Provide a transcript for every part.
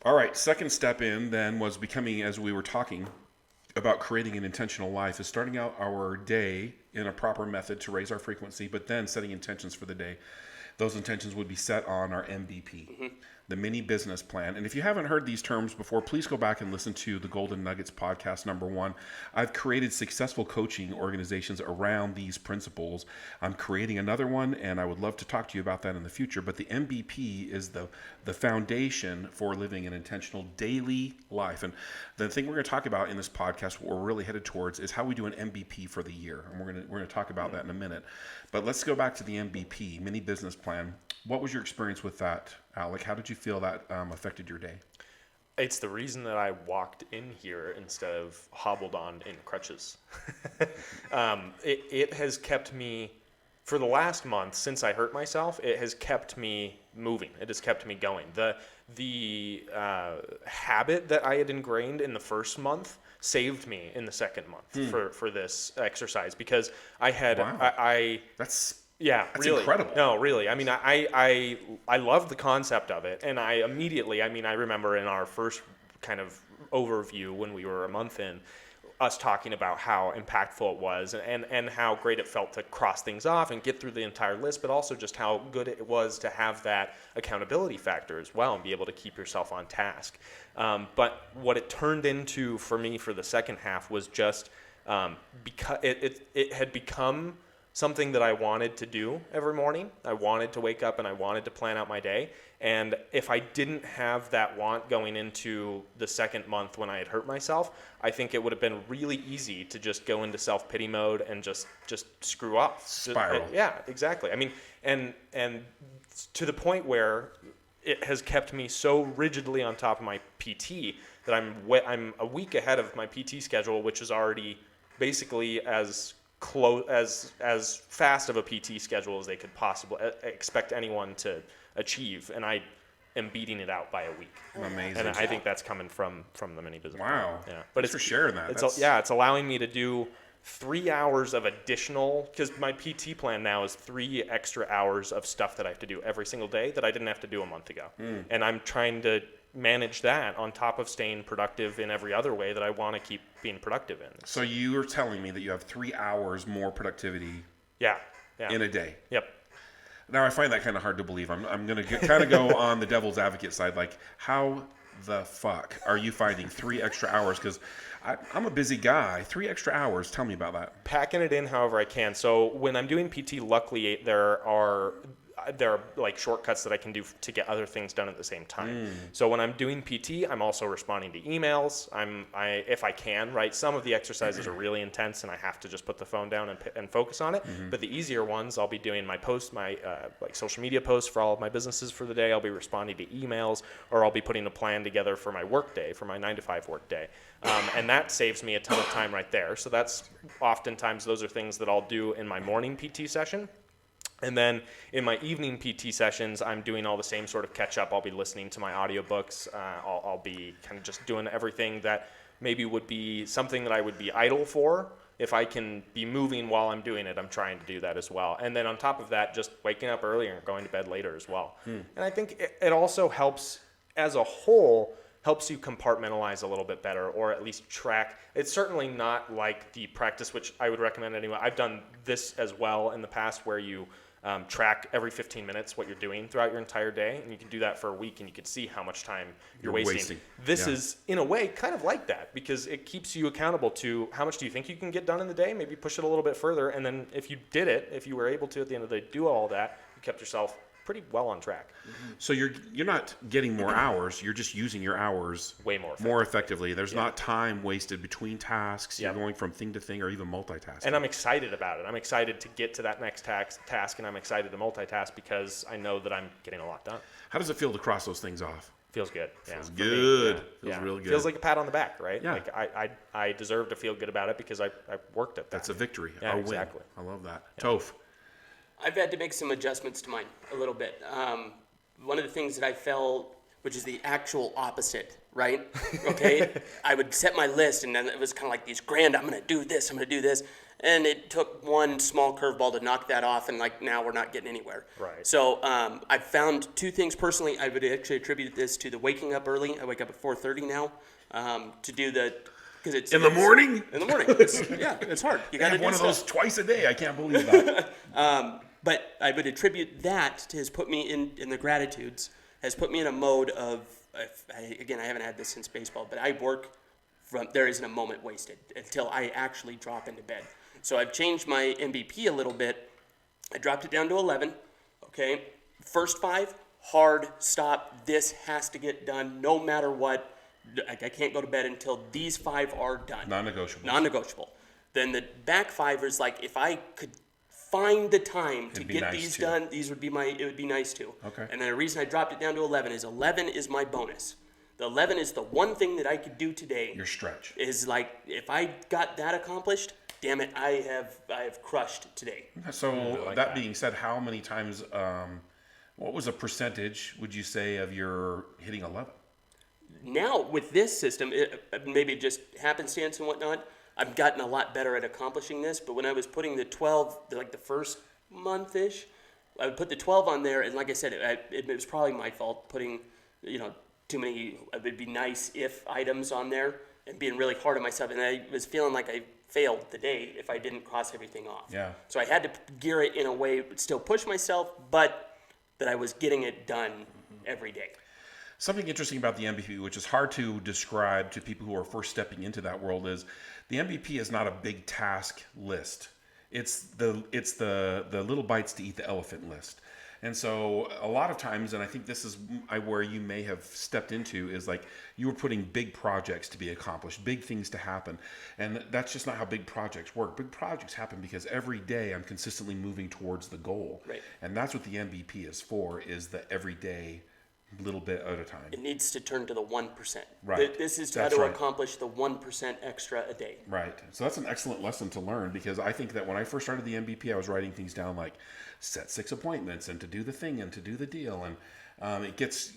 All right, second step in then was becoming, as we were talking about creating an intentional life, is starting out our day in a proper method to raise our frequency, but then setting intentions for the day. Those intentions would be set on our MBP, the mini business plan. And if you haven't heard these terms before, please go back and listen to the Golden Nuggets podcast #1. I've created successful coaching organizations around these principles. I'm creating another one, and I would love to talk to you about that in the future. But the MBP is the foundation for living an intentional daily life. And the thing we're going to talk about in this podcast, what we're really headed towards, is how we do an MBP for the year. And we're going to talk about that in a minute. But let's go back to the MBP, mini business plan. What was your experience with that, Alec? How did you feel that affected your day? It's the reason that I walked in here instead of hobbled on in crutches. It has kept me, for the last month since I hurt myself, it has kept me moving. It has kept me going. The habit that I had ingrained in the first month saved me in the second month for this exercise, because I had That's really incredible. No, really. I mean, I love the concept of it, and I remember in our first kind of overview when we were a month in, us talking about how impactful it was and how great it felt to cross things off and get through the entire list, but also just how good it was to have that accountability factor as well and be able to keep yourself on task. But what it turned into for me for the second half was just because it had become something that I wanted to do every morning. I wanted to wake up and I wanted to plan out my day. And if I didn't have that want going into the second month when I had hurt myself, I think it would have been really easy to just go into self-pity mode and just screw off. Spiral. Yeah, exactly. I mean, and to the point where it has kept me so rigidly on top of my PT that I'm a week ahead of my PT schedule, which is already basically as fast of a PT schedule as they could possibly expect anyone to achieve, and I am beating it out by a week. Amazing. And I think that's coming from the mini business. Wow. Yeah. But it's for sharing that. It's allowing me to do 3 hours of additional, because my PT plan now is 3 extra hours of stuff that I have to do every single day that I didn't have to do a month ago. And I'm trying to manage that on top of staying productive in every other way that I want to keep being productive in. So you are telling me that you have 3 hours more productivity in a day. Yep. Now, I find that kind of hard to believe. I'm going to kind of go on the devil's advocate side. Like, how the fuck are you finding 3 extra hours? Because I'm a busy guy. 3 extra hours. Tell me about that. Packing it in however I can. So when I'm doing PT, luckily there are like shortcuts that I can do to get other things done at the same time. So when I'm doing PT, I'm also responding to emails. If I can, right? Some of the exercises are really intense and I have to just put the phone down and focus on it. But the easier ones, I'll be doing my posts, my like social media posts for all of my businesses for the day. I'll be responding to emails, or I'll be putting a plan together for my Workday, for my 9-to-5 Workday. And that saves me a ton of time right there. So that's oftentimes those are things that I'll do in my morning PT session. And then in my evening PT sessions, I'm doing all the same sort of catch up. I'll be listening to my audiobooks. I'll be kind of just doing everything that maybe would be something that I would be idle for. If I can be moving while I'm doing it, I'm trying to do that as well. And then on top of that, just waking up earlier and going to bed later as well. And I think it also helps, as a whole, helps you compartmentalize a little bit better, or at least track. It's certainly not like the practice, which I would recommend anyway. I've done this as well in the past, where you track every 15 minutes what you're doing throughout your entire day, and you can do that for a week, and you can see how much time you're wasting. This is, in a way, kind of like that, because it keeps you accountable to how much do you think you can get done in the day, maybe push it a little bit further, and then if you did it, if you were able to at the end of the day do all that, you kept yourself pretty well on track. So you're not getting more hours, you're just using your hours way more effectively. There's not time wasted between tasks. You're going from thing to thing, or even multitasking. And I'm excited about it. I'm excited to get to that next task, and I'm excited to multitask because I know that I'm getting a lot done. How does it feel to cross those things off? Feels good. Feels good. Feels real good. Feels like a pat on the back, right? Yeah. Like I deserve to feel good about it because I worked at that. That's a victory. Yeah, a exactly. win. I love that. Yeah. Toph. I've had to make some adjustments to mine a little bit. One of the things that I felt, which is the actual opposite, right? Okay, I would set my list, and then it was kind of like these grand, I'm going to do this, And it took one small curveball to knock that off, and like now we're not getting anywhere. Right. So I've found two things personally. I would actually attribute this to the waking up early. I wake up at 4:30 now to do because it's In the morning? In the morning, it's hard. You I got to have do one of stuff. those twice a day. I can't believe that. But I would attribute that to has put me in the gratitudes, has put me in a mode of, again, I haven't had this since baseball, but I work from, there isn't a moment wasted until I actually drop into bed. So I've changed my MBP a little bit. I dropped it down to 11, okay? First 5, hard, stop, this has to get done no matter what. I can't go to bed until these 5 are done. Non-negotiable. Then the back 5 is like, if I could find the time to get these done, it would be nice too. Okay. And then the reason I dropped it down to 11 is my bonus. The 11 is the one thing that I could do today. Your stretch. Is like, if I got that accomplished, damn it, I have crushed today. So that being said, how many times, what was a percentage, would you say, of your hitting 11? Now with this system, maybe just happenstance and whatnot, I've gotten a lot better at accomplishing this. But when I was putting the 12, like the first month-ish, I would put the 12 on there, and like I said, it was probably my fault putting, too many, it would be nice if items on there and being really hard on myself. And I was feeling like I failed the day if I didn't cross everything off. Yeah. So I had to gear it in a way, still push myself, but that I was getting it done every day. Something interesting about the MBP, which is hard to describe to people who are first stepping into that world, is the MBP is not a big task list. It's the little bites to eat the elephant list. And so a lot of times, and I think this is where you may have stepped into, is like you were putting big projects to be accomplished, big things to happen. And that's just not how big projects work. Big projects happen because every day I'm consistently moving towards the goal. Right. And that's what the MBP is for, is the everyday little bit at a time. It needs to turn to the 1%. Right. This is how That's to right. accomplish the 1% extra a day. Right. So that's an excellent lesson to learn, because I think that when I first started the MBP, I was writing things down like set 6 appointments and to do the thing and to do the deal. And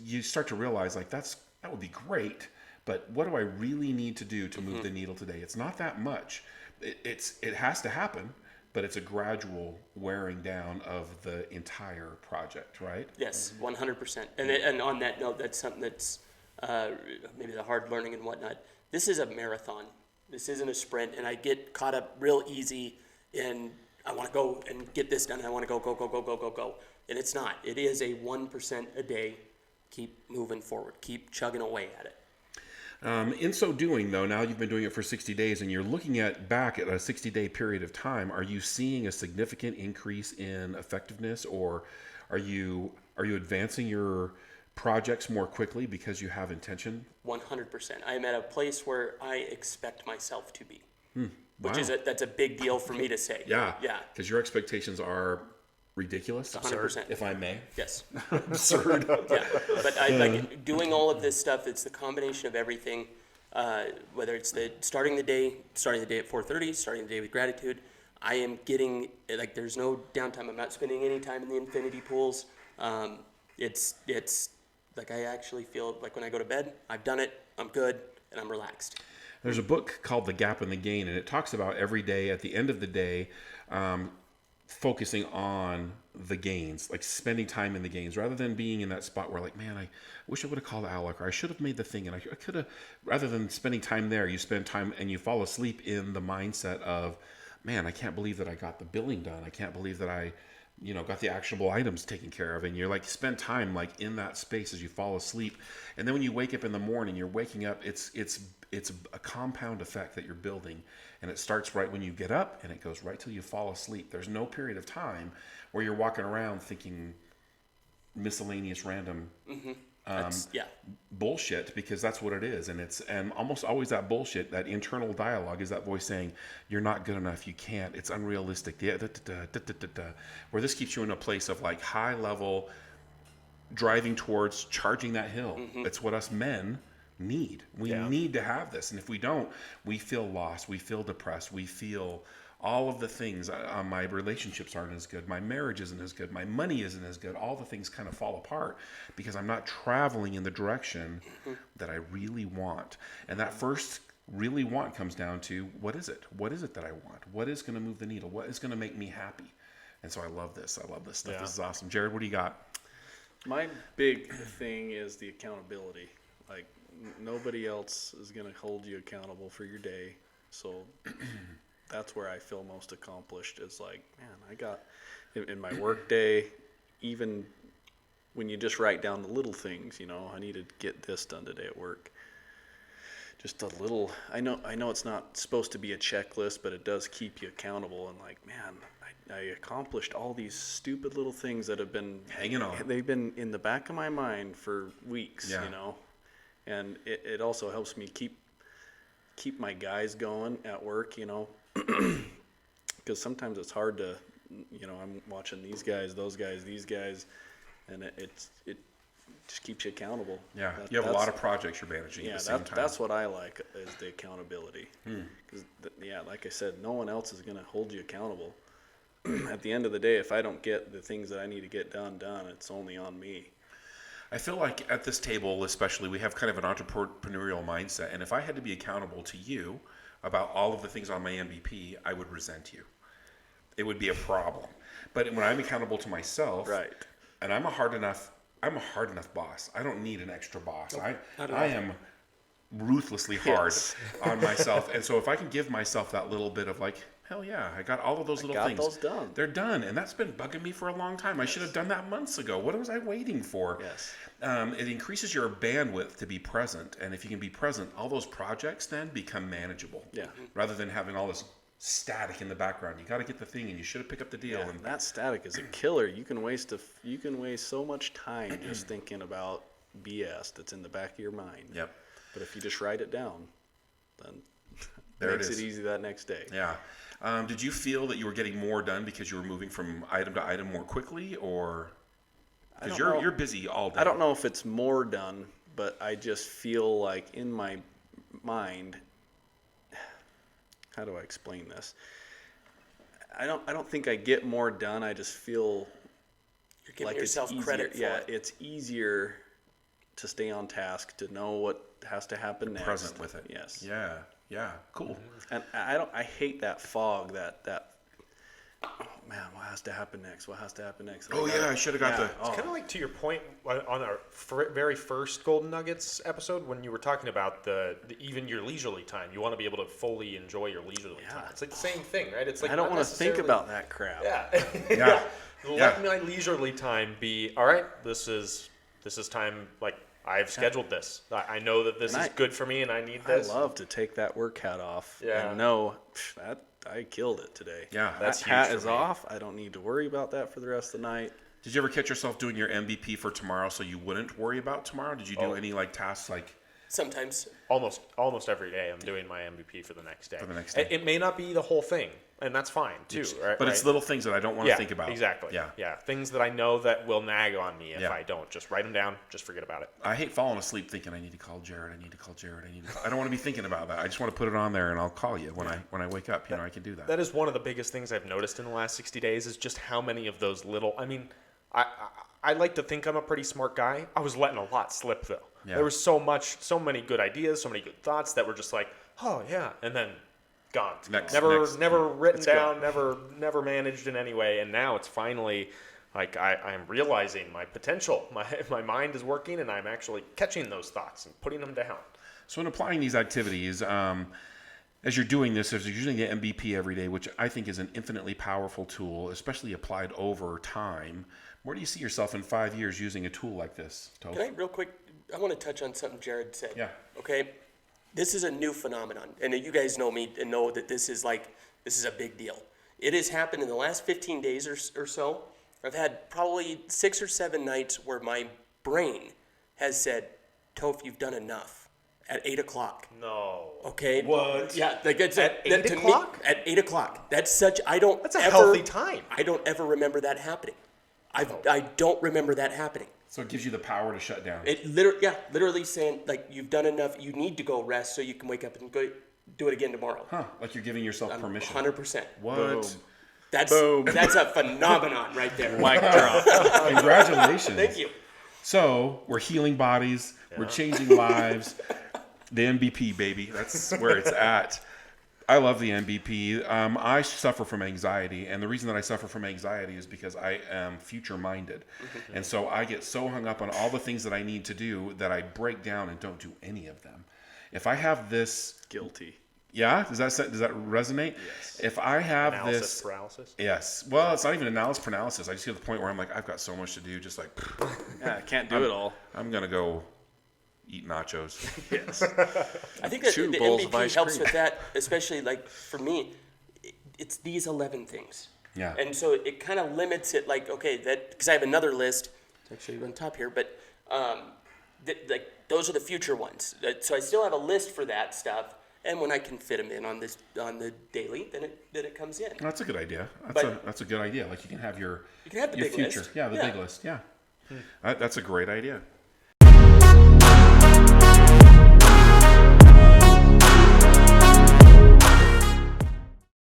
you start to realize like that would be great, but what do I really need to do to move the needle today? It's not that much. It has to happen, but it's a gradual wearing down of the entire project, right? Yes, 100%. And on that note, that's something that's maybe the hard learning and whatnot. This is a marathon. This isn't a sprint, and I get caught up real easy in I want to go and get this done. I want to go. And it's not. It is a 1% a day. Keep moving forward. Keep chugging away at it. In so doing, though, now you've been doing it for 60 days and you're looking back at a 60-day period of time, are you seeing a significant increase in effectiveness, or are you advancing your projects more quickly because you have intention? 100%. I am at a place where I expect myself to be, which Wow. is that's a big deal for me to say. Yeah. Yeah. Because your expectations are ridiculous, 100%. if I may. Yes. Absurd. Yeah, but I like doing all of this stuff. It's the combination of everything, whether it's starting the day at 4:30, starting the day with gratitude. I am getting like there's no downtime. I'm not spending any time in the infinity pools. It's like I actually feel like when I go to bed, I've done it. I'm good and I'm relaxed. There's a book called The Gap and the Gain, and it talks about every day at the end of the day. Focusing on the gains, like spending time in the gains, rather than being in that spot where like, man, I wish I would have called Alec, or I should have made the thing, and I could have, rather than spending time there, you spend time and you fall asleep in the mindset of, man, I can't believe that I got the billing done. I can't believe that I, got the actionable items taken care of. And you're like, spend time like in that space as you fall asleep. And then when you wake up in the morning, you're waking up, it's a compound effect that you're building. And it starts right when you get up and it goes right till you fall asleep. There's no period of time where you're walking around thinking miscellaneous random bullshit, because that's what it is. And almost always that bullshit, that internal dialogue is that voice saying, you're not good enough, you can't, it's unrealistic. Where this keeps you in a place of like high level driving towards charging that hill. It's what us men need. We need to have this. And if we don't, we feel lost, we feel depressed, we feel all of the things. My relationships aren't as good, my marriage isn't as good, my money isn't as good. All the things kind of fall apart because I'm not traveling in the direction that I really want. And that first really want comes down to what is it? What is it that I want? What is going to move the needle? What is going to make me happy? And so I love this. I love this stuff. Yeah. This is awesome. Jared, what do you got? My big thing is the accountability. Like, nobody else is going to hold you accountable for your day. So that's where I feel most accomplished. Is like, man, I got in my work day, even when you just write down the little things, I need to get this done today at work. Just a little, I know it's not supposed to be a checklist, but it does keep you accountable. And like, man, I accomplished all these stupid little things that have been Hanging on. They've been in the back of my mind for weeks, Yeah. And it also helps me keep my guys going at work, because sometimes it's hard to, I'm watching these guys, those guys, these guys, and it just keeps you accountable. Yeah, you have a lot of projects you're managing at the same time. That's what I like, is the accountability. Because, like I said, no one else is going to hold you accountable. At the end of the day, if I don't get the things that I need to get done, it's only on me. I feel like at this table, especially, we have kind of an entrepreneurial mindset. And if I had to be accountable to you about all of the things on my MBP, I would resent you. It would be a problem. But when I'm accountable to myself, Right. and I'm a hard enough boss. I don't need an extra boss. I am ruthlessly hard on myself. And so if I can give myself that little bit of like, hell yeah, I got all of those little things. those done. They're done. And that's been bugging me for a long time. I should have done that months ago. What was I waiting for? Yes. It increases your bandwidth to be present. And if you can be present, all those projects then become manageable. Yeah. Rather than having all this static in the background. You got to get the thing and you should have picked up the deal. Yeah, And that static is a killer. You can waste so much time just thinking about BS that's in the back of your mind. Yep. But if you just write it down, then There it makes is. it easy that next day. Yeah. Did you feel that you were getting more done because you were moving from item to item more quickly, or because you're busy all day? I don't know if it's more done, but I just feel like in my mind, how do I explain this? I don't think I get more done. I just feel You're giving like yourself it's easier. credit for Yeah, it. it's easier to stay on task, to know what has to happen next. Present with it. Yes. Yeah. Cool. And I hate that fog, that oh man, what has to happen next? What has to happen next? Oh yeah, I should have got the. Oh. Kind of like to your point on our very first Golden Nuggets episode when you were talking about the even your leisurely time. You want to be able to fully enjoy your leisurely time. It's like the same thing, right? It's like I don't not want to think necessarily- about that crap. Yeah. Yeah. Let my leisurely time be all right. This is time. Like I've scheduled this. I know that this is good for me, and I need I this. love to take that work hat off Yeah. and know that I killed it today. Yeah, that's that hat huge is for me. off. I don't need to worry about that for the rest of the night. Did you ever catch yourself doing your MBP for tomorrow so you wouldn't worry about tomorrow? Did you do any like tasks like? Sometimes. Almost every day, I'm doing my MVP for the next day. For the next day. It may not be the whole thing, and that's fine too. Right? But it's little things that I don't want to think about. Exactly. Yeah. Things that I know that will nag on me if Yeah. I don't. Just write them down. Just forget about it. I hate falling asleep thinking I need to call Jared. I don't want to be thinking about that. I just want to put it on there and I'll call you when I wake up. I can do that. That is one of the biggest things I've noticed in the last 60 days is just how many of those little. I mean, I like to think I'm a pretty smart guy. I was letting a lot slip though. Yeah. There was so many good ideas, so many good thoughts that were just like, oh yeah, and then gone. Next. Never written Let's down, never managed in any way, and now it's finally like I'm realizing my potential. My mind is working, and I'm actually catching those thoughts and putting them down. So in applying these activities, as you're doing this, as you're using the MBP every day, which I think is an infinitely powerful tool, especially applied over time, where do you see yourself in 5 years using a tool like this, Toph? Can I real quick? I want to touch on something Jared said. Yeah. Okay. This is a new phenomenon, and you guys know me and know that this is a big deal. It has happened in the last 15 days or so. I've had probably 6 or 7 nights where my brain has said, "Toph, you've done enough." At 8 o'clock. No. Okay. What? Yeah. Like it's At that 8 to me, o'clock? at 8 o'clock. That's such. I don't. That's a ever, healthy time. I don't ever remember that happening. I don't remember that happening. So it gives you the power to shut down. It literally saying like you've done enough. You need to go rest so you can wake up and go do it again tomorrow. Like you're giving yourself permission. 100%. What? That's a phenomenon right there. Mic drop. Congratulations. Thank you. So we're healing bodies. We're changing lives. The MBP, baby. That's where it's at. I love the MBP. I suffer from anxiety, and the reason that I suffer from anxiety is because I am future-minded. And so I get so hung up on all the things that I need to do that I break down and don't do any of them. If I have this... Guilty. Yeah? Does that resonate? Yes. If I have Analysis this... paralysis. Yes. Well, it's not even analysis paralysis. I just get to the point where I'm like, I've got so much to do, just like... Yeah, I can't do it all. I'm going to go eat nachos. Yes. I think that Two the bowls of MVP ice helps cream. with that, especially like for me, it's these 11 things. Yeah. And so it kind of limits it, like, okay, that, because I have another list, it's actually on top here, but like those are the future ones. So I still have a list for that stuff, and when I can fit them in on the daily, then it comes in. That's a good idea. That's a good idea. Like you can have your You can have the big future. list. Yeah, the big list. Yeah. That's a great idea.